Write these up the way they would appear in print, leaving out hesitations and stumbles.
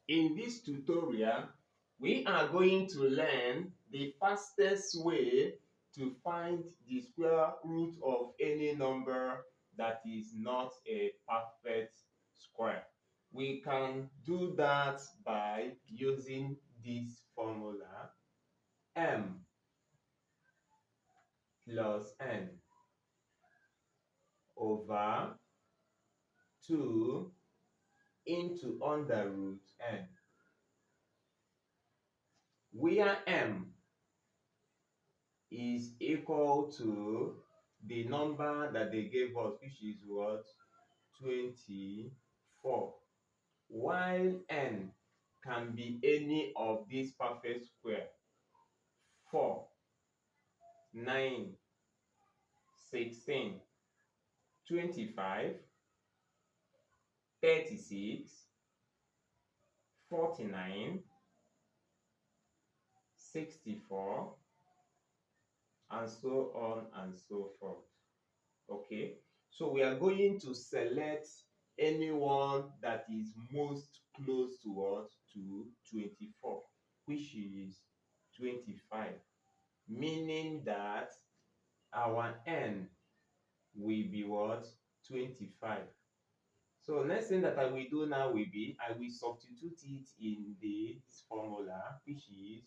In this tutorial, we are going to learn the fastest way to find the square root of any number that is not a perfect square. We can do that by using this formula: m plus n over 2 into under root n, where m is equal to the number that they gave us, which is what? 24. While n can be any of these perfect square: 4, 9, 16, 25, 36, 49, 64, and so on and so forth. Okay, so we are going to select anyone that is most close to what? To 24, which is 25, meaning that our n will be what? 25. So next thing that I will do now will be, I will substitute it in this formula, which is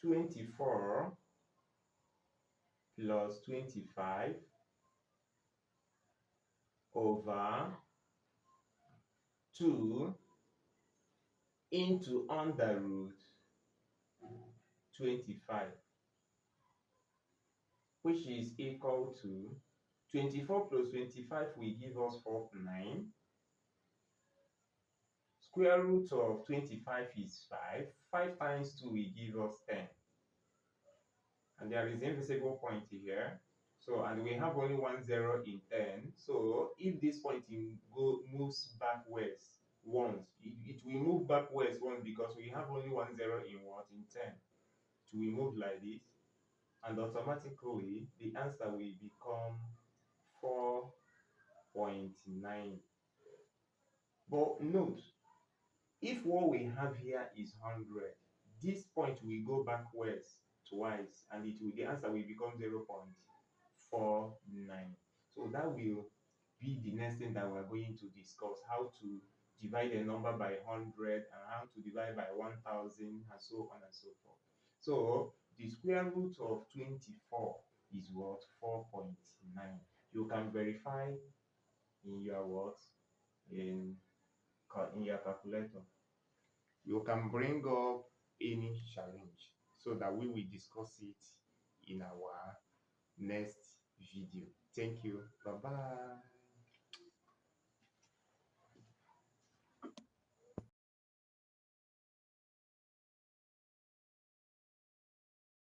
24 plus 25 over 2 into under root 25, which is equal to 24 plus 25 will give us 49. Square root of 25 is 5. 5 times 2 will give us 10. And there is invisible point here. So, and we have only one 0 in 10. So, if this point moves backwards once, it will move backwards once because we have only one 0 in what? In 10. It will move like this, and automatically the answer will become 4.9. But note, if what we have here is 100, this point will go backwards twice, and the answer will become 0.49. So that will be the next thing that we're going to discuss: how to divide a number by 100 and how to divide by 1000, and so on and so forth. So the square root of 24 is what? 4.9. You can verify in your what? In your calculator. You can bring up any challenge so that we will discuss it in our next video. Thank you. Bye bye.